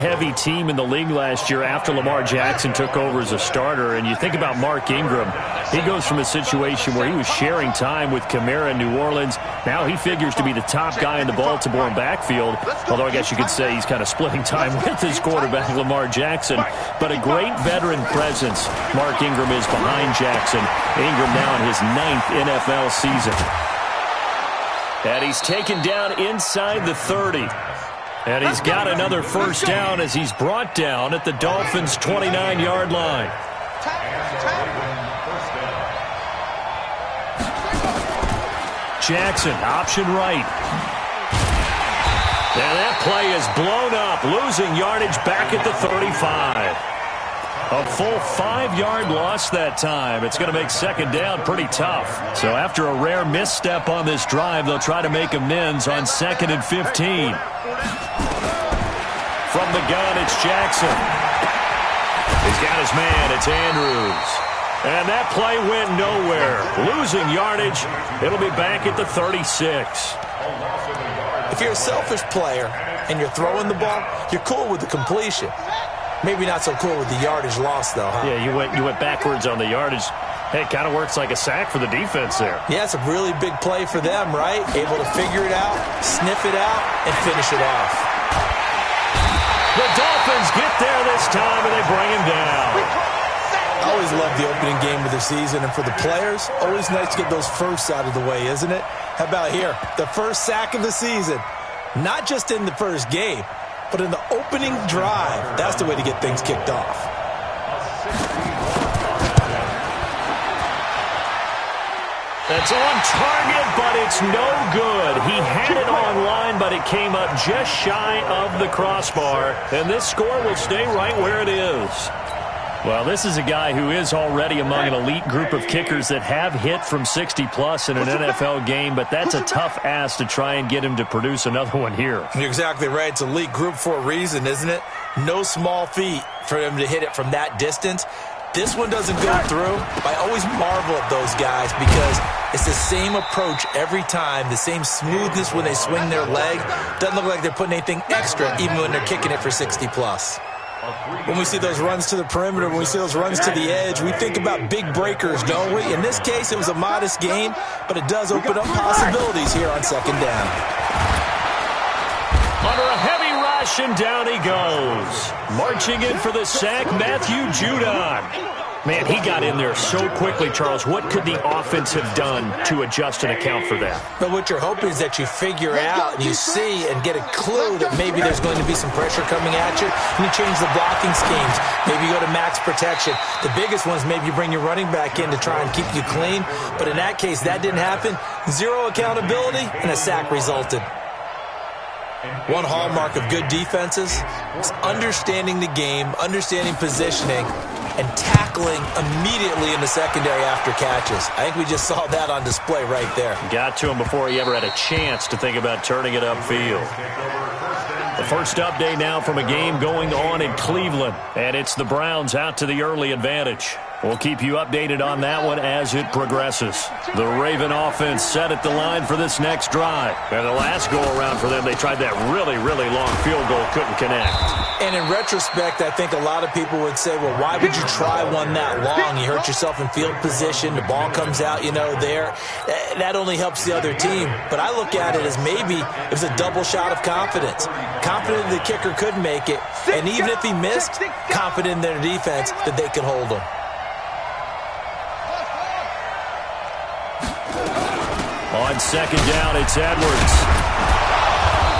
heavy team in the league last year after Lamar Jackson took over as a starter. And you think about Mark Ingram. He goes from a situation where he was sharing time with Kamara in New Orleans. Now he figures to be the top guy in the Baltimore backfield. Although I guess you could say he's kind of splitting time with his quarterback, Lamar Jackson. But a great veteran presence. Mark Ingram is behind Jackson. Ingram now in his 9th NFL season. And he's taken down inside the 30. And he's got another first down as he's brought down at the Dolphins' 29-yard line. Jackson, option right. And that play is blown up, losing yardage back at the 35. A full 5-yard loss that time. It's going to make second down pretty tough. So after a rare misstep on this drive, they'll try to make amends on 2nd and 15. From the gun, it's Jackson. He's got his man. It's Andrews. And that play went nowhere. Losing yardage. It'll be back at the 36. If you're a selfish player and you're throwing the ball, you're cool with the completion. Maybe not so cool with the yardage loss, though, huh? Yeah, you went backwards on the yardage. Hey, it kind of works like a sack for the defense there. Yeah, it's a really big play for them, right? Able to figure it out, sniff it out, and finish it off. The Dolphins get there this time, and they bring him down. I always love the opening game of the season, and for the players, always nice to get those firsts out of the way, isn't it? How about here? The first sack of the season. Not just in the first game, but in the opening drive. That's the way to get things kicked off. That's on target, but it's no good. He had it on line, but it came up just shy of the crossbar. And this score will stay right where it is. Well, this is a guy who is already among an elite group of kickers that have hit from 60-plus in an NFL game, but that's a tough ask to try and get him to produce another one here. You're exactly right. It's elite group for a reason, isn't it? No small feat for him to hit it from that distance. This one doesn't go through. I always marvel at those guys because it's the same approach every time, the same smoothness when they swing their leg. Doesn't look like they're putting anything extra even when they're kicking it for 60-plus. When we see those runs to the perimeter, when we see those runs to the edge, we think about big breakers, don't we? In this case, it was a modest gain, but it does open up possibilities here on second down. Under a heavy rush, and down he goes. Marching in for the sack, Matthew Judon. Man, he got in there so quickly, Charles. What could the offense have done to adjust and account for that? But what you're hoping is that you figure out and you see and get a clue that maybe there's going to be some pressure coming at you, and you change the blocking schemes. Maybe you go to max protection. The biggest one is maybe you bring your running back in to try and keep you clean. But in that case, that didn't happen. Zero accountability, and a sack resulted. One hallmark of good defenses is understanding the game, understanding positioning, and tackling immediately in the secondary after catches. I think we just saw that on display right there. Got to him before he ever had a chance to think about turning it upfield. The first update now from a game going on in Cleveland, and it's the Browns out to the early advantage. We'll keep you updated on that one as it progresses. The Raven offense set at the line for this next drive. And the last go-around for them, they tried that really, really long field goal, couldn't connect. And in retrospect, I think a lot of people would say, well, why would you try one that long? You hurt yourself in field position. The ball comes out, there. That only helps the other team. But I look at it as maybe it was a double shot of confidence. Confident the kicker could make it. And even if he missed, confident in their defense that they could hold him. On second down, it's Edwards.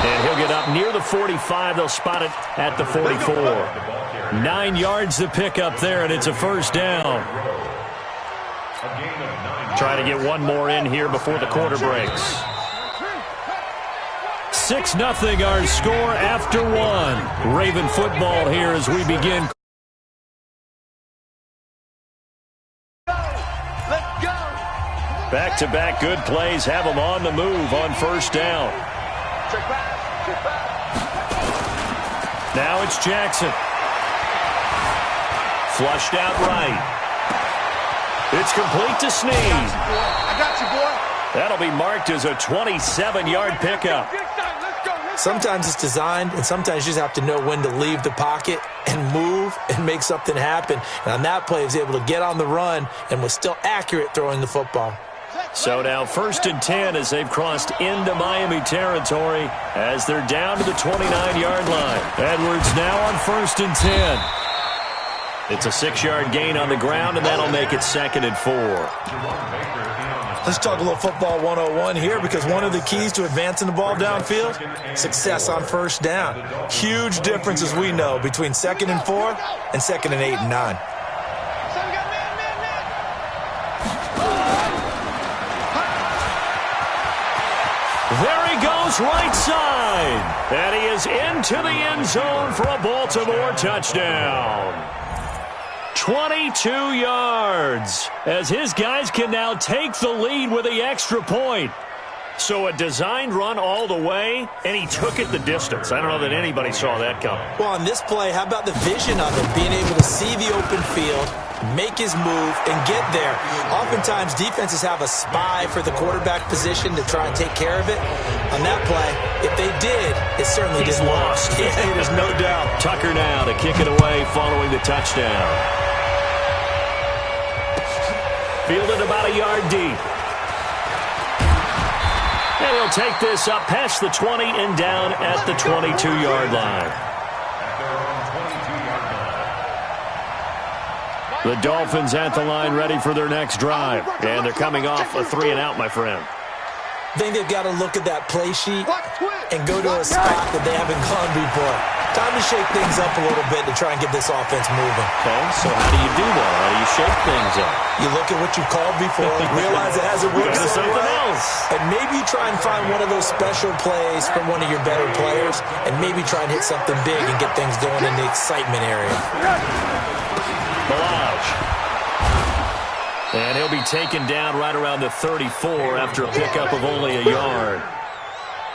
And he'll get up near the 45. They'll spot it at the 44. 9 yards to pick up there, and it's a first down. Trying to get one more in here before the quarter breaks. 6-0 our score after one. Raven football here as we begin. Back-to-back good plays have them on the move on first down. Now it's Jackson. Flushed out right. It's complete to Snead. I got you, boy. That'll be marked as a 27-yard pickup. Sometimes it's designed, and sometimes you just have to know when to leave the pocket and move and make something happen. And on that play, he was able to get on the run and was still accurate throwing the football. So now 1st and 10 as they've crossed into Miami territory as they're down to the 29-yard line. Edwards now on 1st and 10. It's a 6-yard gain on the ground, and that'll make it 2nd and 4. Let's talk a little football 101 here, because one of the keys to advancing the ball downfield, success on 1st down. Huge difference, as we know, between 2nd and 4 and 2nd and 8 and 9. There he goes, right side. And he is into the end zone for a Baltimore touchdown. 22 yards as his guys can now take the lead with the extra point. So a designed run all the way, and he took it the distance. I don't know that anybody saw that coming. Well, on this play, how about the vision of him, being able to see the open field, make his move, and get there. Oftentimes, defenses have a spy for the quarterback position to try and take care of it. On that play, if they did, it certainly didn't work. Yeah, there's no doubt. Tucker now to kick it away following the touchdown. Fielded about a yard deep. And he'll take this up past the 20 and down at the 22-yard line. The Dolphins at the line ready for their next drive. And thee coming off a 3-and-out, my friend. I think they've got to look at that play sheet and go to a spot that they haven't gone before. Time to shake things up a little bit to try and get this offense moving. Okay, so how do you do that? How do you shake things up? You look at what you called before, realize it hasn't worked so something well, else. and maybe you try and find one of those special plays from one of your better players, and maybe try and hit something big and get things going in the excitement area. Balaj. And he'll be taken down right around the 34 after a pickup of only a yard.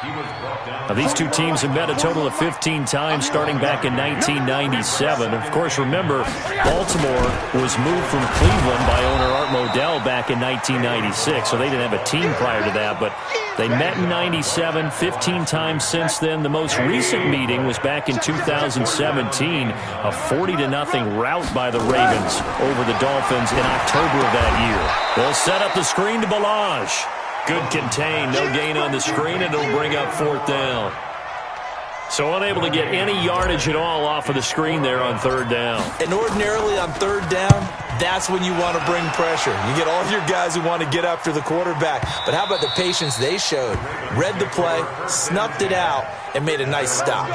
Now, these two teams have met a total of 15 times starting back in 1997. Of course, remember, Baltimore was moved from Cleveland by owner Art Modell back in 1996, so they didn't have a team prior to that, but they met in 97, 15 times since then. The most recent meeting was back in 2017, a 40-0 rout by the Ravens over the Dolphins in October of that year. They'll set up the screen to Balaj. Good contain, no gain on the screen, and it'll bring up 4th down. So unable to get any yardage at all off of the screen there on 3rd down. And ordinarily on 3rd down, that's when you want to bring pressure. You get all your guys who want to get after the quarterback. But how about the patience they showed? Read the play, snuffed it out, and made a nice stop.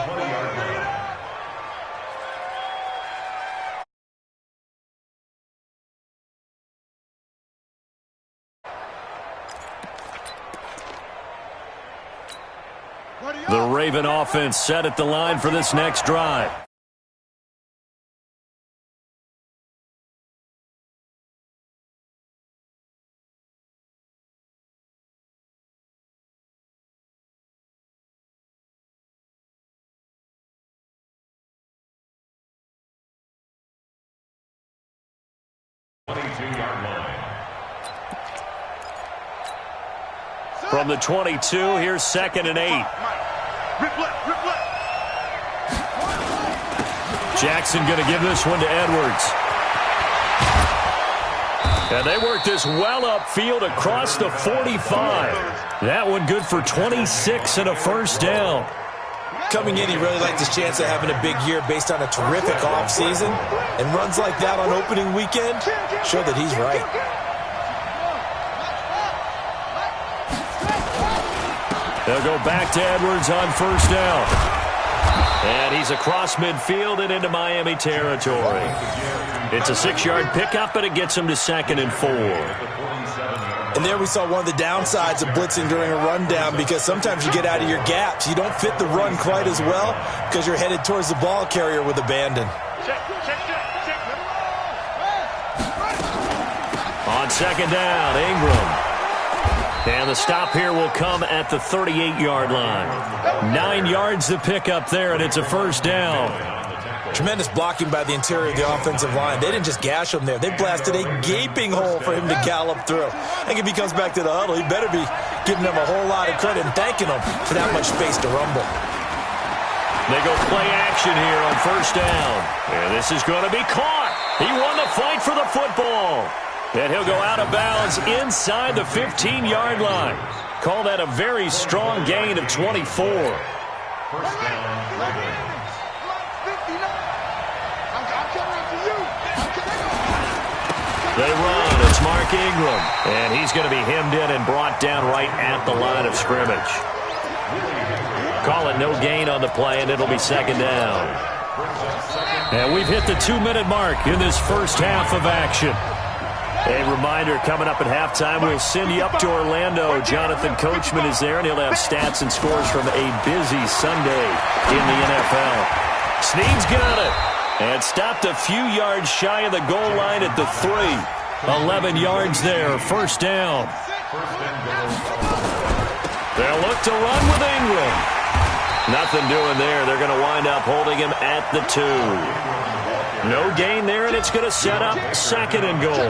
The Raven offense set at the line for this next drive. From the 22, here's 2nd and 8. Jackson going to give this one to Edwards. And they work this well upfield across the 45. That one good for 26 and a 1st down. Coming in, he really liked his chance of having a big year based on a terrific offseason. And runs like that on opening weekend show that he's right. They'll go back to Edwards on 1st down. And he's across midfield and into Miami territory. It's a 6-yard pickup, but it gets him to 2nd and 4. And there we saw one of the downsides of blitzing during a rundown, because sometimes you get out of your gaps. You don't fit the run quite as well because you're headed towards the ball carrier with abandon. On 2nd down, Ingram. And the stop here will come at the 38-yard line. 9 yards to pick up there, and it's a 1st down. Tremendous blocking by the interior of the offensive line. They didn't just gash him there. They blasted a gaping hole for him to gallop through. I think if he comes back to the huddle, he better be giving them a whole lot of credit and thanking them for that much space to rumble. They go play action here on first down. And this is going to be caught. He won the fight for the football. And he'll go out of bounds inside the 15-yard line. Call that a very strong gain of 24. First down, Ravens. They run. It's Mark Ingram. And he's going to be hemmed in and brought down right at the line of scrimmage. Call it no gain on the play, and it'll be second down. And we've hit the 2-minute mark in this first half of action. A reminder, coming up at halftime, we'll send you up to Orlando. Jonathan Coachman is there, and he'll have stats and scores from a busy Sunday in the NFL. Snead's got it. And stopped a few yards shy of the goal line at the 3. 11 yards there, first down. They'll look to run with Ingram. Nothing doing there. They're going to wind up holding him at the 2. No gain there, and it's going to set up second and goal. Leads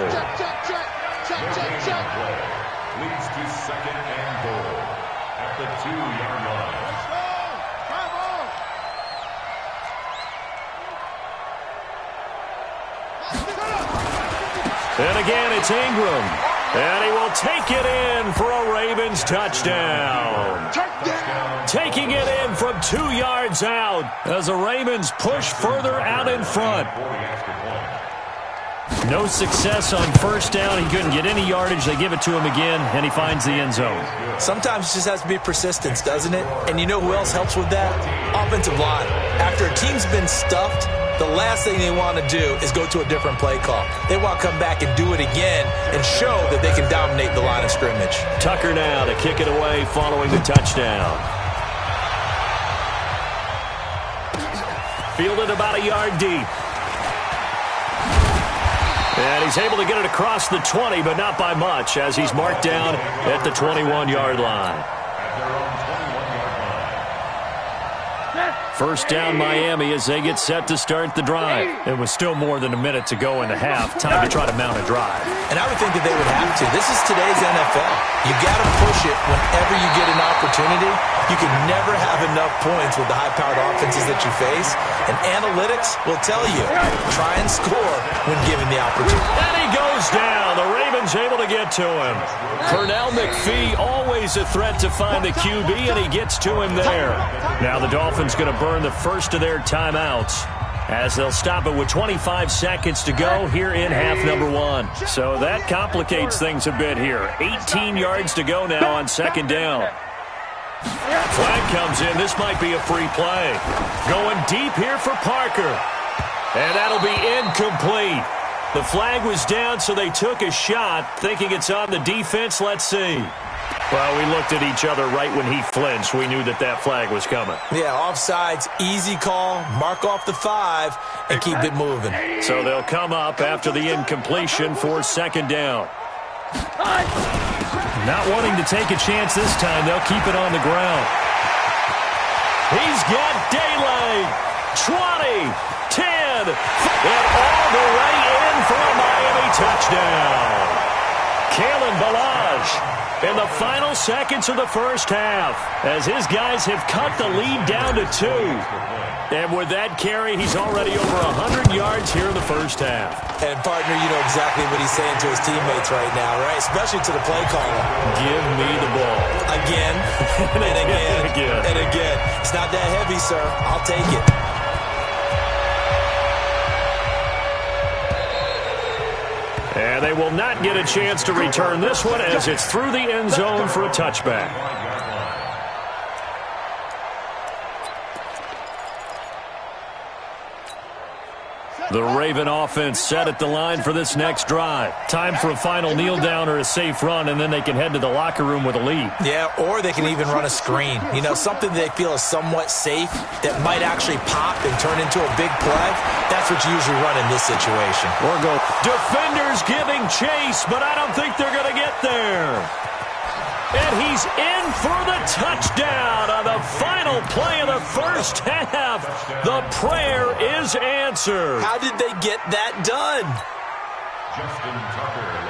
to second and goal at the 2-yard line. And again, it's Ingram. And he will take it in for a Ravens touchdown. Taking it in from 2 yards out as the Ravens push further out in front. No success on first down. He couldn't get any yardage. They give it to him again, and he finds the end zone. Sometimes it just has to be persistence, doesn't it? And you know who else helps with that? Offensive line. After a team's been stuffed, the last thing they want to do is go to a different play call. They want to come back and do it again and show that they can dominate the line of scrimmage. Tucker now to kick it away following the touchdown. Fielded about a yard deep. And he's able to get it across the 20, but not by much, as he's marked down at the 21-yard line. First down Miami as they get set to start the drive. It was still more than a minute to go in the half. Time to try to mount a drive. And I would think that they would have to. This is today's NFL. You got to push it whenever you get an opportunity. You can never have enough points with the high-powered offenses that you face. And analytics will tell you, try and score when given the opportunity. And he goes down. The Ravens able to get to him. Pernell McPhee, always a threat to find the QB, and he gets to him there. Now the Dolphins going to burn the first of their timeouts as they'll stop it with 25 seconds to go here in half number 1. So that complicates things a bit here. 18 yards to go now on second down. Flag comes in. This might be a free play. Going deep here for Parker. And that'll be incomplete. The flag was down, so they took a shot, thinking it's on the defense. Let's see. Well, we looked at each other right when he flinched. We knew that that flag was coming. Yeah, offsides, easy call, mark off the 5, and keep it moving. So they'll come up after the incompletion for second down. Not wanting to take a chance this time, they'll keep it on the ground. He's got daylight. 20, 10, and all the way in for a Miami touchdown. Kalen Ballage in the final seconds of the first half as his guys have cut the lead down to 2. And with that carry, he's already over 100 yards here in the first half. And, partner, you know exactly what he's saying to his teammates right now, right? Especially to the play caller. Give me the ball. Again, and again, and again. It's not that heavy, sir. I'll take it. And they will not get a chance to return this one as it's through the end zone for a touchback. The Raven offense set at the line for this next drive. Time for a final kneel down or a safe run, and then they can head to the locker room with a lead. Yeah, or they can even run a screen. You know, something they feel is somewhat safe that might actually pop and turn into a big play. That's what you usually run in this situation. Or go. Defenders giving chase, but I don't think they're going to get there. And he's in for the touchdown on the final play of the first half. The prayer is answered. How did they get that done?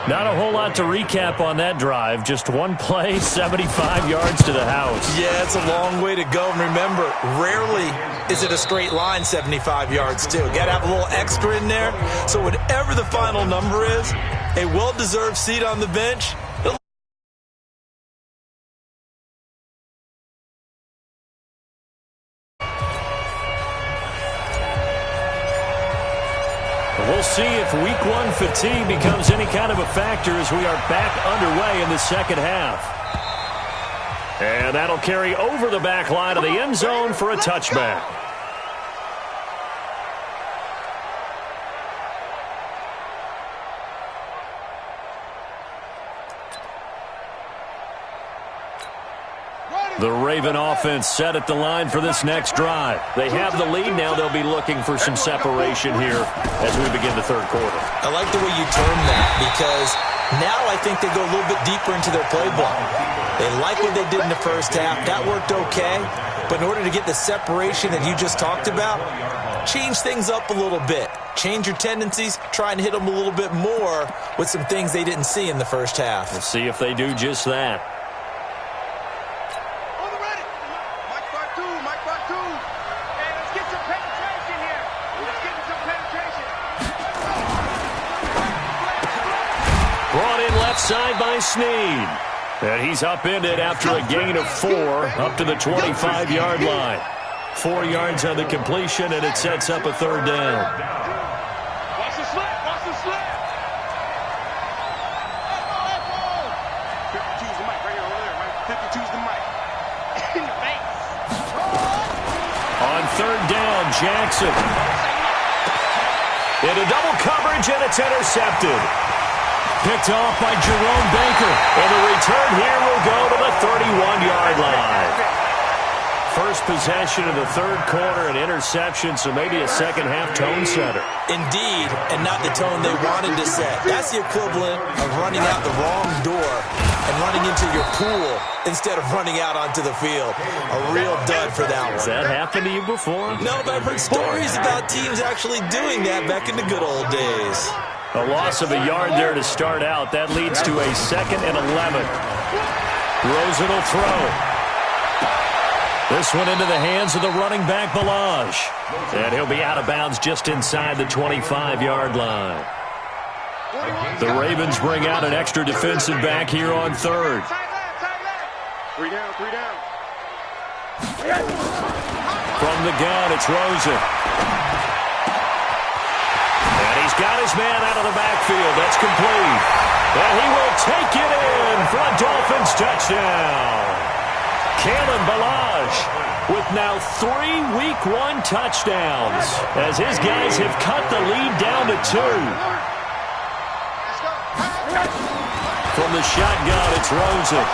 Not a whole lot to recap on that drive. Just one play, 75 yards to the house. Yeah, it's a long way to go. And remember, rarely is it a straight line 75 yards, too. Got to have a little extra in there. So whatever the final number is, a well-deserved seat on the bench. We'll see if week one fatigue becomes any kind of a factor as we are back underway in the second half. And that'll carry over the back line of the end zone for a touchback. The Raven offense set at the line for this next drive. They have the lead. Now they'll be looking for some separation here as we begin the third quarter. I like the way you term that because now I think they go a little bit deeper into their playbook. They like what they did in the first half. That worked okay. But in order to get the separation that you just talked about, change things up a little bit. Change your tendencies. Try and hit them a little bit more with some things they didn't see in the first half. We'll see if they do just that. Side by Snead. And he's upended after a gain of 4 up to the 25-yard line. 4 yards on the completion, and it sets up a third down. Watch the slip. Watch the slip. 52's the mic right here, over there, right? 52's the mic. In the face. On third down, Jackson. Into double coverage, and it's intercepted. Picked off by Jerome Baker. And the return here will go to the 31-yard line. First possession of the third quarter, an interception, so maybe a second-half tone setter. Indeed, and not the tone they wanted to set. That's the equivalent of running out the wrong door and running into your pool instead of running out onto the field. A real dud for that one. Has that happened to you before? No, but I've heard stories about teams actually doing that back in the good old days. A loss of a yard there to start out. That leads to a 2nd and 11. Rosen will throw. This one into the hands of the running back, Balaj. And he'll be out of bounds just inside the 25-yard line. The Ravens bring out an extra defensive back here on third. 3 down, 3 down. From the gun, it's Rosen. And he's got his man out of the backfield. That's complete. And he will take it in for a Dolphins touchdown. Kalen Balaj with now 3 Week 1 touchdowns as his guys have cut the lead down to 2. From the shotgun, it's Rosen.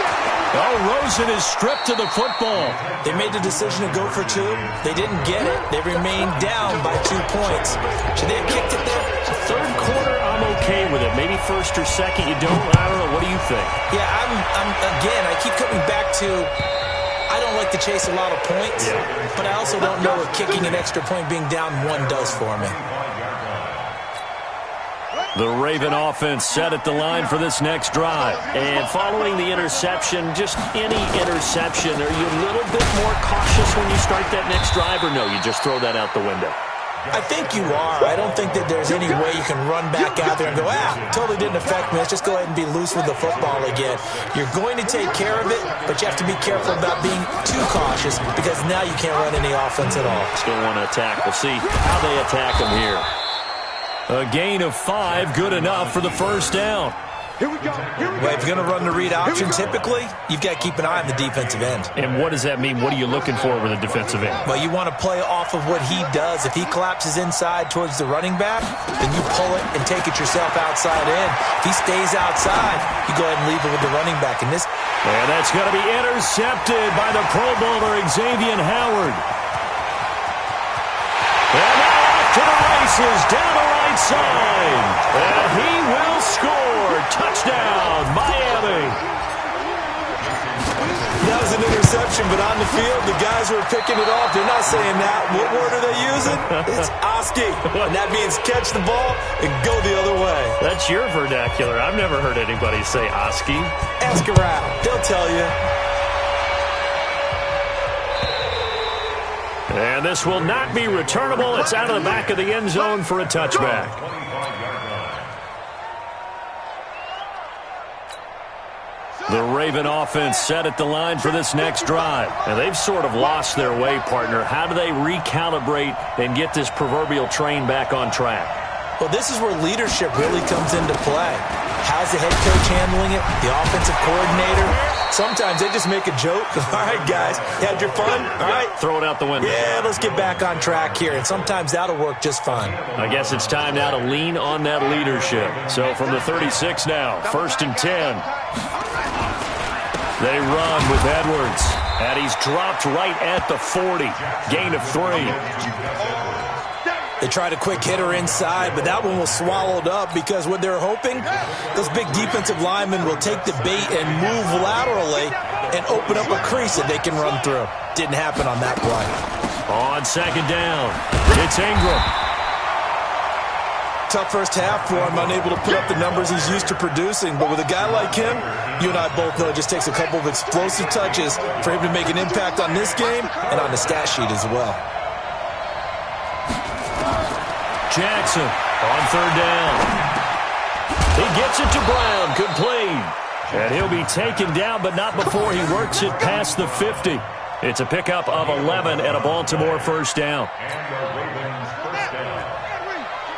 Oh, Rosen is stripped to the football. They made the decision to go for 2. They didn't get it. They remained down by 2 points. Should they have kicked it there? Third quarter, I'm okay with it. Maybe first or second, you don't. I don't know. What do you think? Yeah, again, I keep coming back to I don't like to chase a lot of points, but I also don't know if kicking an extra point being down 1 does for me. The Raven offense set at the line for this next drive. And following the interception, just any interception, are you a little bit more cautious when you start that next drive, or no, you just throw that out the window? I think you are. I don't think that there's any way you can run back out there and go, totally didn't affect me. Let's just go ahead and be loose with the football again. You're going to take care of it, but you have to be careful about being too cautious because now you can't run any offense at all. Still want to attack. We'll see how they attack them here. A gain of 5, good enough for the first down. Here we go. Well, if you're going to run the read option, typically, you've got to keep an eye on the defensive end. And what does that mean? What are you looking for with a defensive end? Well, you want to play off of what he does. If he collapses inside towards the running back, then you pull it and take it yourself outside in. If he stays outside, you go ahead and leave it with the running back. And that's going to be intercepted by the Pro Bowler, Xavier Howard. And now off to the races, down the right side. And he will score. Touchdown, Miami. That was was an interception, but on the field, the guys who are picking it off, they're not saying that. What word are they using? It's Oski. And that means catch the ball and go the other way. That's your vernacular. I've never heard anybody say Oski. Ask around. They'll tell you. And this will not be returnable. It's out of the back of the end zone for a touchback. The Raven offense set at the line for this next drive. And they've sort of lost their way, partner. How do they recalibrate and get this proverbial train back on track? Well, this is where leadership really comes into play. How's the head coach handling it? The offensive coordinator? Sometimes they just make a joke. All right, guys, you had your fun? All right. Throw it out the window. Yeah, let's get back on track here. And sometimes that'll work just fine. I guess it's time now to lean on that leadership. So from the 36 now, 1st and 10. They run with Edwards. And he's dropped right at the 40. Gain of 3. They tried a quick hitter inside, but that one was swallowed up because what they're hoping, those big defensive linemen will take the bait and move laterally and open up a crease that they can run through. Didn't happen on that play. On 2nd down, it's Ingram. Tough first half for him, unable to put up the numbers he's used to producing. But with a guy like him, you and I both know it just takes a couple of explosive touches for him to make an impact on this game and on the stat sheet as well. Jackson on 3rd down. He gets it to Brown, complete. And he'll be taken down, but not before he works it past the 50. It's a pickup of 11 and a Baltimore 1st down.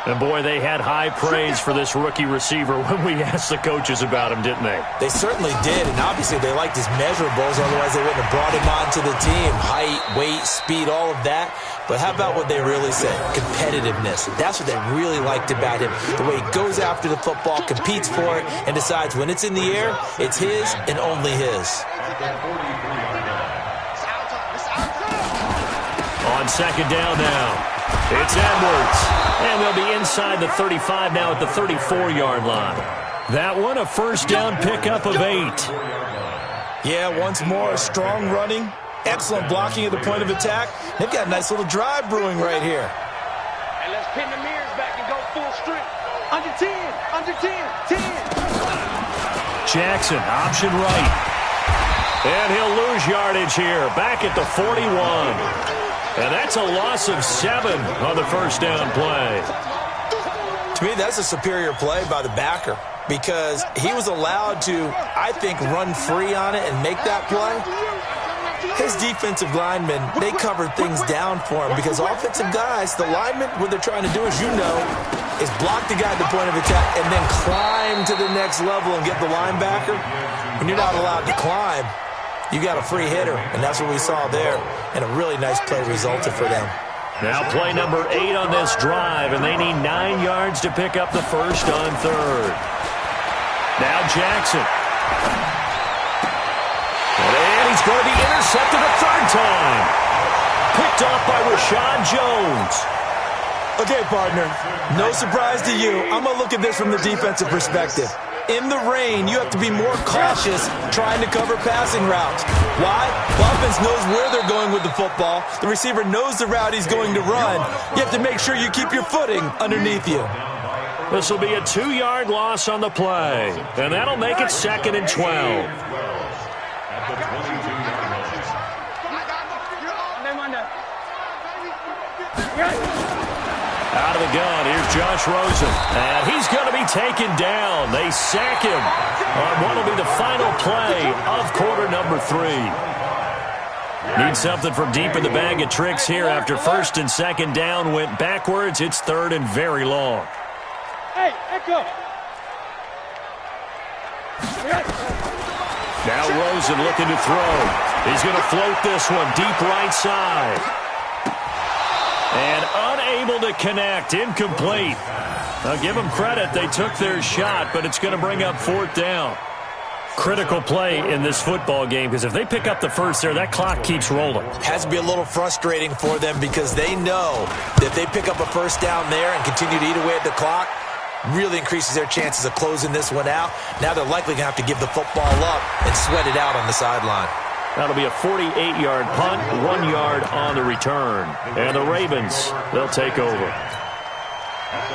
And, boy, they had high praise for this rookie receiver when we asked the coaches about him, didn't they? They certainly did, and obviously they liked his measurables, otherwise they wouldn't have brought him onto the team. Height, weight, speed, all of that. But how about what they really said? Competitiveness. That's what they really liked about him. The way he goes after the football, competes for it, and decides when it's in the air, it's his and only his. On 2nd down now, it's Edwards. And they'll be inside the 35 now at the 34-yard line. That one, a 1st down pickup of 8. Yeah, once more, strong running, excellent blocking at the point of attack. They've got a nice little drive brewing right here. And let's pin the mirrors back and go full strength. Under 10, under 10, 10. Jackson, option right. And he'll lose yardage here, back at the 41. And that's a loss of 7 on the 1st down play. To me, that's a superior play by the backer because he was allowed to, I think, run free on it and make that play. His defensive linemen, they covered things down for him because offensive guys, the linemen, what they're trying to do, as you know, is block the guy at the point of attack and then climb to the next level and get the linebacker. When you're not allowed to climb, you got a free hitter, and that's what we saw there. And a really nice play resulted for them. Now play number 8 on this drive, and they need 9 yards to pick up the 1st on 3rd. Now Jackson. And he's going to be intercepted a 3rd time. Picked off by Rashad Jones. Okay, partner, no surprise to you. I'm going to look at this from the defensive perspective. In the rain, you have to be more cautious trying to cover passing routes. Why? The offense knows where they're going with the football. The receiver knows the route he's going to run. You have to make sure you keep your footing underneath you. This will be a 2-yard loss on the play, and that'll make it 2nd and 12. Out of the gun, here's Josh Rosen. And he's going to be taken down. They sack him on what will be the final play of quarter number 3. Need something from deep in the bag of tricks here after 1st and 2nd down went backwards. It's 3rd and very long. Hey, echo. Now Rosen looking to throw. He's going to float this one deep right side. And unable to connect, incomplete. Now give them credit, they took their shot, but it's going to bring up 4th down. Critical play in this football game, because if they pick up the 1st there, that clock keeps rolling. Has to be a little frustrating for them because they know that if they pick up a 1st down there and continue to eat away at the clock, really increases their chances of closing this one out. Now they're likely going to have to give the football up and sweat it out on the sideline. That'll be a 48-yard punt, 1 yard on the return. And the Ravens, they'll take over.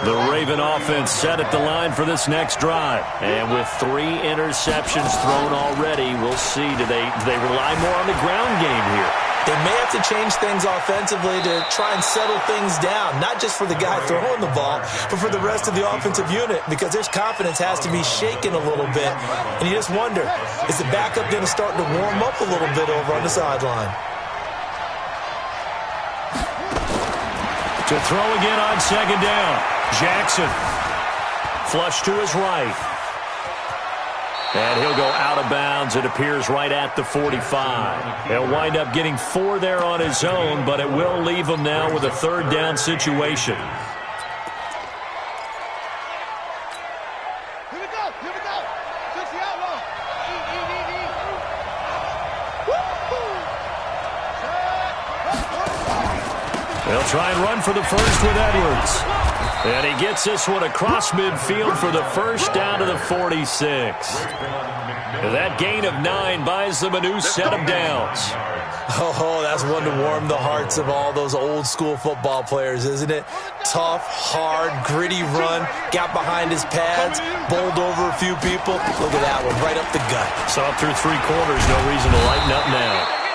The Raven offense set at the line for this next drive. And with 3 interceptions thrown already, we'll see, do they rely more on the ground game here? They may have to change things offensively to try and settle things down, not just for the guy throwing the ball, but for the rest of the offensive unit, because their confidence has to be shaken a little bit. And you just wonder, is the backup going to start to warm up a little bit over on the sideline? To throw again on second down. Jackson. Flush to his right. And he'll go out of bounds. It appears right at the 45. He'll wind up getting 4 there on his own, but it will leave him now with a third down situation. Here we go. Here we go. Fix the outlaw. They'll try and run for the first with Edwards. And he gets this one across midfield for the first down to the 46. That gain of 9 buys them a new set of downs. Oh, that's one to warm the hearts of all those old school football players, isn't it? Tough, hard, gritty run, got behind his pads, bowled over a few people. Look at that one, right up the gut. Saw through 3 quarters, no reason to lighten up now.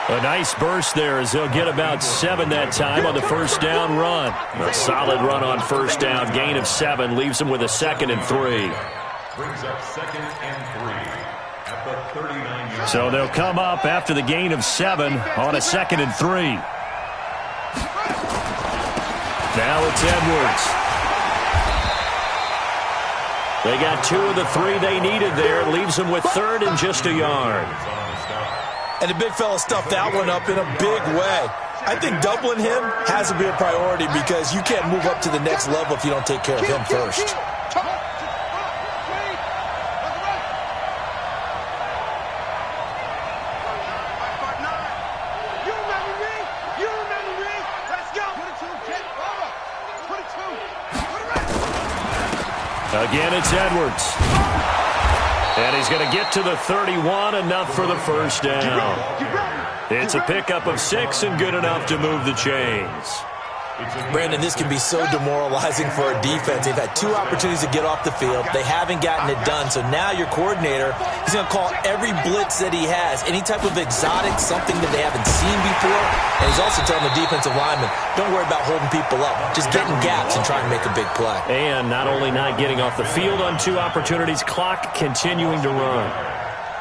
A nice burst there as they'll get about 7 that time on the first down run. A solid run on first down. Gain of 7 leaves them with a 2nd and 3. Brings up 2nd and 3 at the 39-yard. So they'll come up after the gain of 7 on a 2nd and 3. Now it's Edwards. They got 2 of the 3 they needed there. It leaves them with 3rd and just a yard. And the big fella stuffed that one up in a big way. I think doubling him has to be a priority because you can't move up to the next level if you don't take care of him first. Again, it's Edwards. And he's going to get to the 31, enough for the first down. It's a pickup of 6 and good enough to move the chains. Brandon, this can be so demoralizing for a defense. They've had 2 opportunities to get off the field. They haven't gotten it done. So now your coordinator is going to call every blitz that he has, any type of exotic, something that they haven't seen before. And he's also telling the defensive lineman, don't worry about holding people up. Just get in gaps and try and make a big play. And not only not getting off the field on 2 opportunities, clock continuing to run.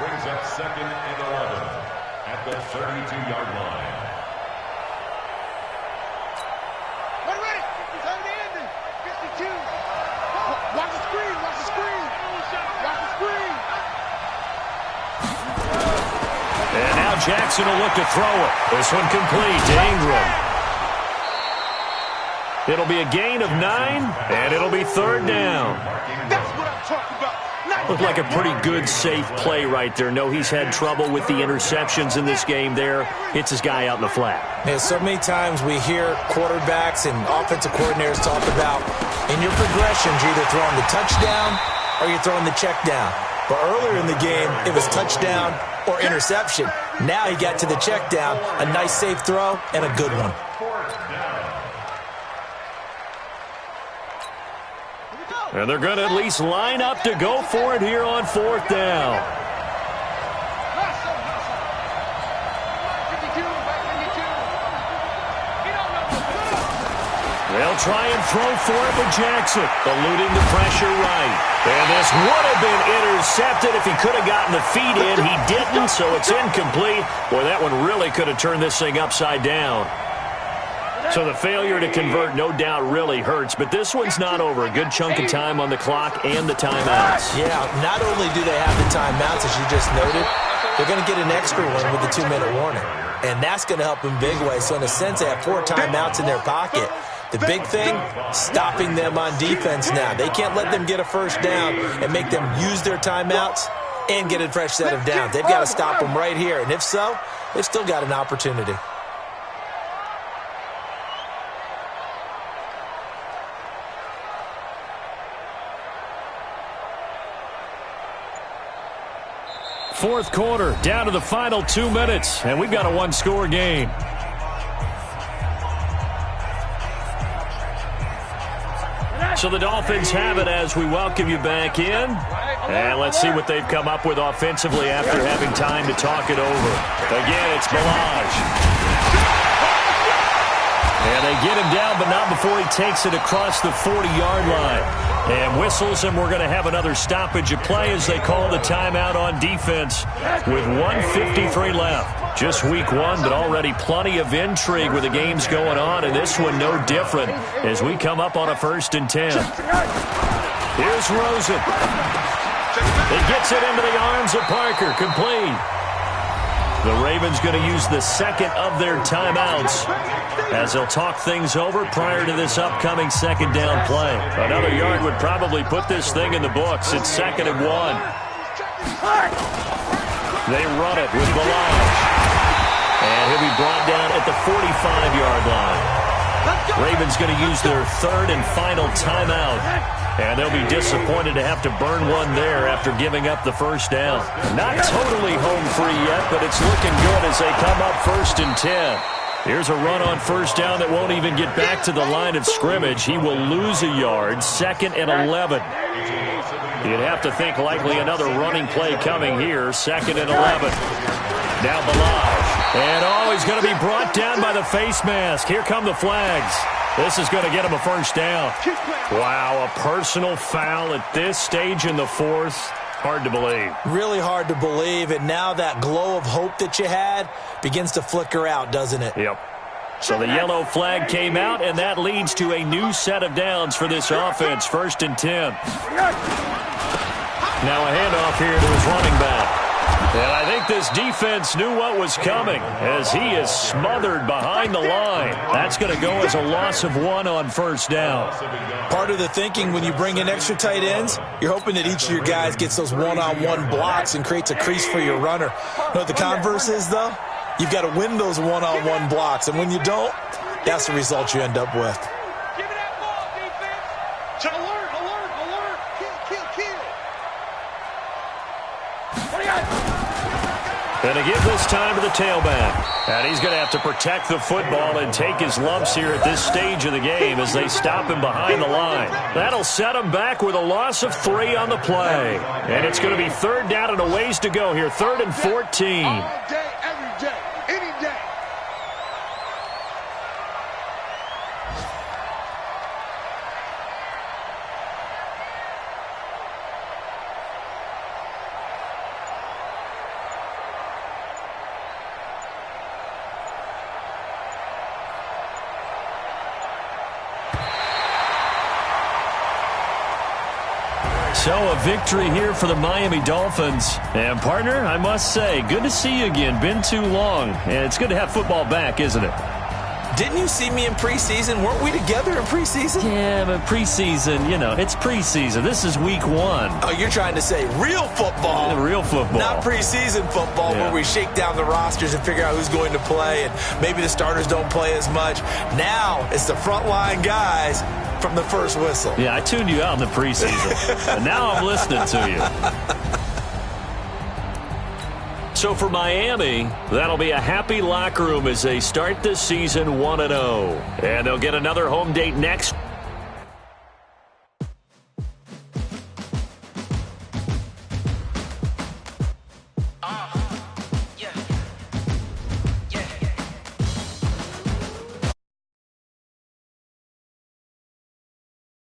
Brings up 2nd and 11 at the 32-yard line. Watch the screen, watch the screen. Watch the screen. And now Jackson will look to throw it. This one complete to Ingram. It'll be a gain of 9, and it'll be 3rd down. That's what I'm talking about. Looked like a pretty good, safe play right there. No, he's had trouble with the interceptions in this game there. Hits his guy out in the flat. Man, so many times we hear quarterbacks and offensive coordinators talk about in your progressions, you're either throwing the touchdown or you're throwing the check down. But earlier in the game, it was touchdown or interception. Now he got to the check down, a nice safe throw, and a good one. And they're going to at least line up to go for it here on 4th down. They'll try and throw for it with Jackson, eluding the pressure right. And this would have been intercepted if he could have gotten the feet in. He didn't, so it's incomplete. Boy, that one really could have turned this thing upside down. So the failure to convert, no doubt, really hurts. But this one's not over. A good chunk of time on the clock and the timeouts. Yeah, not only do they have the timeouts, as you just noted, they're going to get an extra one with the 2-minute warning. And that's going to help in big ways. So in a sense, they have 4 timeouts in their pocket. The big thing, stopping them on defense now. They can't let them get a first down and make them use their timeouts and get a fresh set of downs. They've got to stop them right here. And if so, they've still got an opportunity. Fourth quarter, down to the final 2 minutes, and we've got a one-score game. So the Dolphins have it as we welcome you back in. And let's see what they've come up with offensively after having time to talk it over. Again, it's Balaj. And they get him down, but not before he takes it across the 40-yard line. And whistles, and we're going to have another stoppage of play as they call the timeout on defense with 1:53 left. Just week one, but already plenty of intrigue with the games going on, and this one no different as we come up on a 1st and 10. Here's Rosen. It gets it into the arms of Parker, complete. The Ravens going to use the second of their timeouts as they'll talk things over prior to this upcoming second down play. Another yard would probably put this thing in the books. It's 2nd and 1. They run it with Balaj. And he'll be brought down at the 45-yard line. Ravens going to use their 3rd and final timeout. And they'll be disappointed to have to burn one there after giving up the first down. Not totally home free yet, but it's looking good as they come up 1st and 10. Here's a run on first down that won't even get back to the line of scrimmage. He will lose a yard, 2nd and 11. You'd have to think likely another running play coming here, 2nd and 11. Now Balaj. And he's going to be brought down by the face mask. Here come the flags. This is going to get him a first down. Wow, a personal foul at this stage in the 4th. Hard to believe. Really hard to believe, and now that glow of hope that you had begins to flicker out, doesn't it? Yep. So the yellow flag came out, and that leads to a new set of downs for this offense, 1st and 10. Now a handoff here to his running back. And I think this defense knew what was coming as he is smothered behind the line. That's going to go as a loss of 1 on first down. Part of the thinking when you bring in extra tight ends, you're hoping that each of your guys gets those one-on-one blocks and creates a crease for your runner. You know what the converse is, though? You've got to win those one-on-one blocks, and when you don't, that's the result you end up with. Give me that ball, defense. Alert, alert, alert. Kill, kill, kill. What do you got? Going to give this time to the tailback. And he's going to have to protect the football and take his lumps here at this stage of the game as they stop him behind the line. That'll set him back with a loss of 3 on the play. And it's going to be 3rd down and a ways to go here, 3rd and 14. All day, every day, any day. So a victory here for the Miami Dolphins. And partner, I must say, good to see you again. Been too long. And it's good to have football back, isn't it? Didn't you see me in preseason? Weren't we together in preseason? Yeah, but preseason, you know, it's preseason. This is week 1. Oh, you're trying to say real football. Real football. Not preseason football where we shake down the rosters and figure out who's going to play, and maybe the starters don't play as much. Now it's the frontline guys from the first whistle. Yeah, I tuned you out in the preseason. And now I'm listening to you. So for Miami, that'll be a happy locker room as they start this season 1-0. And they'll get another home date next